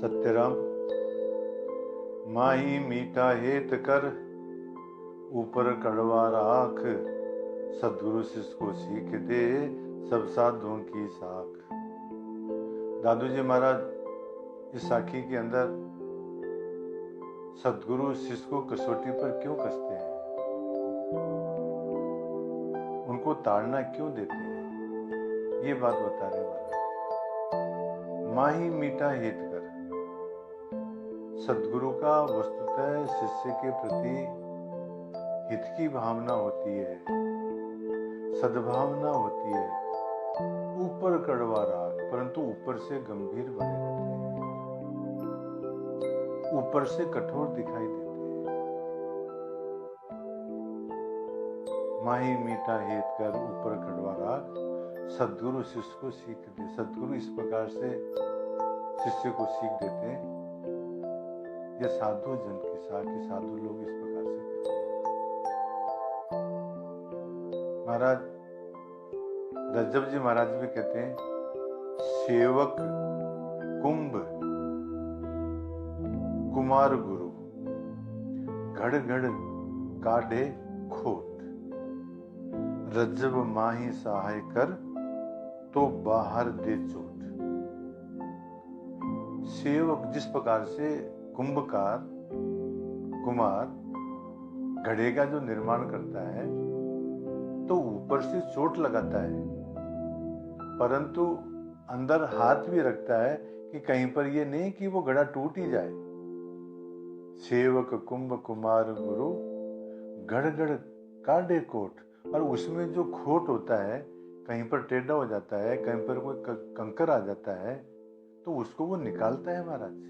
सत्यराम। माही मीठा हेत कर, ऊपर कड़वा राख, सदगुरु शिष्य को सीख दे, सब साधुओं की साख। दादू जी महाराज इस साखी के अंदर सदगुरु शिष्य को कसौटी पर क्यों कसते हैं, उनको ताड़ना क्यों देते हैं, ये बात बता रहे महाराज। माही मीठा हेत कर, सदगुरु का वस्तुतः शिष्य के प्रति हित की भावना होती है, सद्भावना होती है। ऊपर कड़वा राग, परंतु ऊपर से गंभीर बने रहते हैं, ऊपर से कठोर दिखाई देते हैं। माही मीठा हेत कर, ऊपर कड़वा राग, सदगुरु शिष्य को सीख दे। सदगुरु इस प्रकार से शिष्य को सीख देते हैं। यह साधु जन की साख, साधु लोग इस प्रकार से करते हैं। महाराज रज्जब जी महाराज भी कहते हैं, सेवक कुंभ कुमार गुरु, घड़ घड़ काढ़े खोट, रज्जब माही सहाय कर, तो बाहर दे चोट। सेवक जिस प्रकार से कुंभकार कुमार घड़े का जो निर्माण करता है तो ऊपर से चोट लगाता है, परंतु अंदर हाथ भी रखता है कि कहीं पर ये नहीं कि वो घड़ा टूट ही जाए। सेवक कुंभ कुमार गुरु, घड़ घड़ काढ़े कोट, और उसमें जो खोट होता है, कहीं पर टेढ़ा हो जाता है, कहीं पर कोई कंकर आ जाता है, तो उसको वो निकालता है महाराज।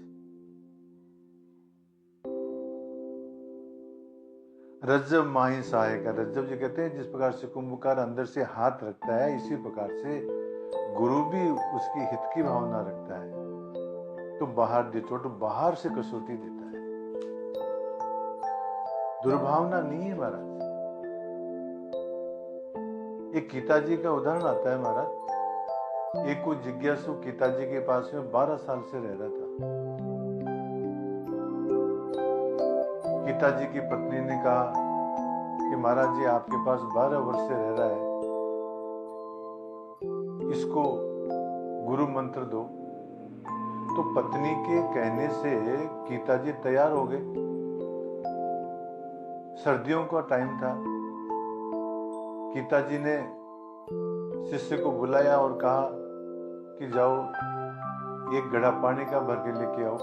रज्जब माही सहाय का, रज्जब जी कहते हैं जिस प्रकार से कुंभकार अंदर से हाथ रखता है, इसी प्रकार से गुरु भी उसकी हित की भावना रखता है। तो बाहर दे चोट, बाहर से कसौटी देता है, दुर्भावना नहीं है महाराज। एक गीताजी का उदाहरण आता है महाराज। एक को जिज्ञासु गीताजी के पास में 12 साल से रह रहा था। गीताजी की पत्नी ने कहा कि महाराज जी आपके पास 12 वर्ष से रह रहा है, इसको गुरु मंत्र दो। तो पत्नी के कहने से गीताजी तैयार हो गए। सर्दियों का टाइम था। गीताजी ने शिष्य को बुलाया और कहा कि जाओ एक घड़ा पानी का भर के लेके आओ।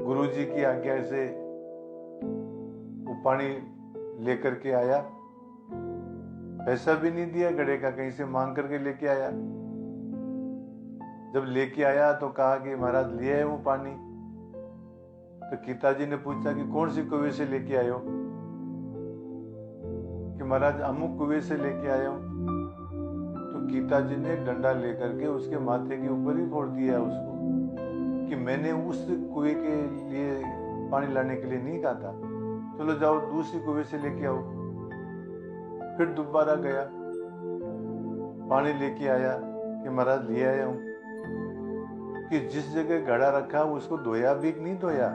गुरुजी की आज्ञा से वो पानी लेकर के आया। पैसा भी नहीं दिया घड़े का, कहीं से मांग करके लेके आया। जब लेके आया तो कहा कि महाराज लिए है वो पानी। तो गीताजी ने पूछा कि कौन सी कुएं से लेके आए हो? कि महाराज अमुक कुएं से लेके आया हूं। तो गीताजी ने डंडा लेकर के उसके माथे के ऊपर ही फोड़ दिया उसको, कि मैंने उस कुएं के लिए पानी लाने के लिए नहीं कहा था, चलो जाओ दूसरी कुएं से लेके आओ। फिर दोबारा गया, पानी लेके आया कि महाराज ले आया हूं। कि जिस जगह घड़ा रखा उसको धोया भी नहीं धोया,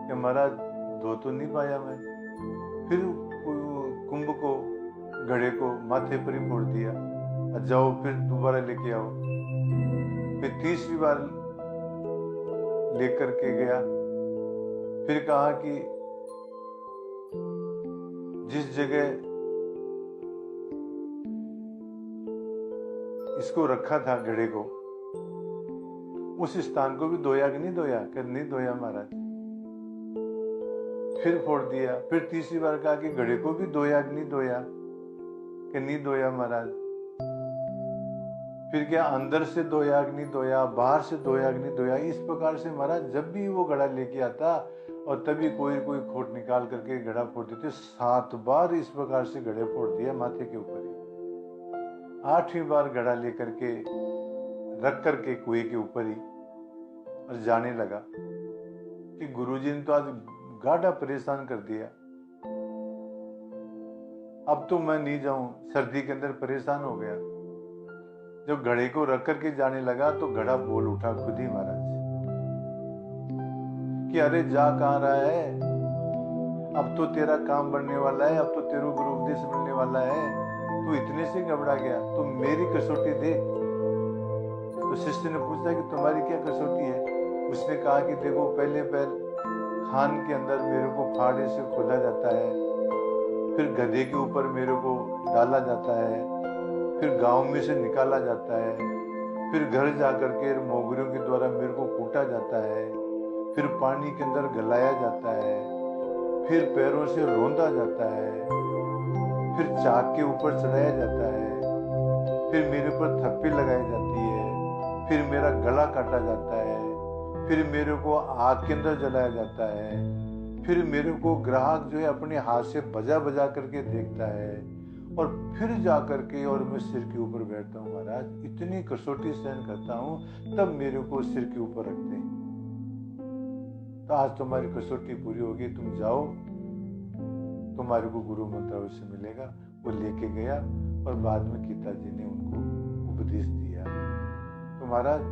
कि महाराज धो तो नहीं पाया मैं। फिर कुंभ को घड़े को माथे पर ही फोड़ दिया, जाओ फिर दोबारा लेके आओ। फिर तीसरी बार लेकर के गया। फिर कहा कि जिस जगह इसको रखा था घड़े को, उस स्थान को भी धोया कि नहीं धोया? कि नहीं धोया महाराज। फिर फोड़ दिया। फिर तीसरी बार कहा कि घड़े को भी धोया कि नहीं धोया? कि नहीं धोया महाराज। फिर क्या अंदर से धोया कि नहीं धोया, बाहर से धोया कि नहीं धोया? इस प्रकार से महाराज जब भी वो घड़ा लेके आता और तभी कोई कोई खोट निकाल करके घड़ा फोड़ देते। 7 बार इस प्रकार से घड़े फोड़ दिया माथे के ऊपर ही। 8वीं बार घड़ा लेकर के रख करके कुएं के ऊपर ही और जाने लगा कि गुरुजी ने तो आज गाढ़ा परेशान कर दिया, अब तो मैं नहीं जाऊं, सर्दी के अंदर परेशान हो गया। जब घड़े को रख करके जाने लगा तो घड़ा बोल उठा खुद ही महाराज कि अरे जा कहाँ रहा है, अब तो तेरा काम बनने वाला है, अब तो तेरे गुरु उपदेश मिलने वाला है, तू इतने से घबरा गया, तो मेरी कसौटी दे। तो शिष्य ने पूछा कि तुम्हारी क्या कसौटी है। उसने कहा कि देखो, पहले खान के अंदर मेरे को फाड़े से खोदा जाता है, फिर गधे के ऊपर मेरे को डाला जाता है, फिर गांव में से निकाला जाता है, फिर घर जाकर के मोगरियों के द्वारा मेरे को कूटा जाता है, फिर पानी के अंदर गलाया जाता है, फिर पैरों से रौंदा जाता है, फिर चाक के ऊपर चढ़ाया जाता है, फिर मेरे पर थप्पी लगाई जाती है, फिर मेरा गला काटा जाता है, फिर मेरे को आग के अंदर जलाया जाता है, फिर मेरे को ग्राहक जो है अपने हाथ से बजा बजा करके देखता है, और फिर जा करके और मैं सिर के ऊपर बैठता हूँ। महाराज इतनी कसौटी सहन करता हूँ, तब मेरे को सिर के ऊपर रखते हैं। तो आज तुम्हारी कसौटी पूरी होगी, तुम जाओ, तुम्हारे को गुरु मंत्र से मिलेगा। वो लेके गया और बाद में गीता जी ने उनको उपदेश दिया। तो महाराज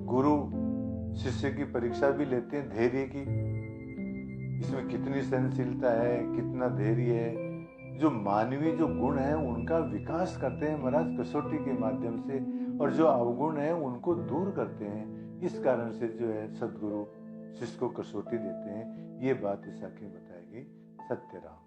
गुरु शिष्य की परीक्षा भी लेते हैं धैर्य की, इसमें कितनी सहनशीलता है, कितना धैर्य है। जो मानवीय जो गुण है उनका विकास करते हैं महाराज कसौटी के माध्यम से, और जो अवगुण है उनको दूर करते हैं। इस कारण से जो है सदगुरु शिष्य को कसौटी देते हैं। ये बात इस आके बताई गई। सत्य राम।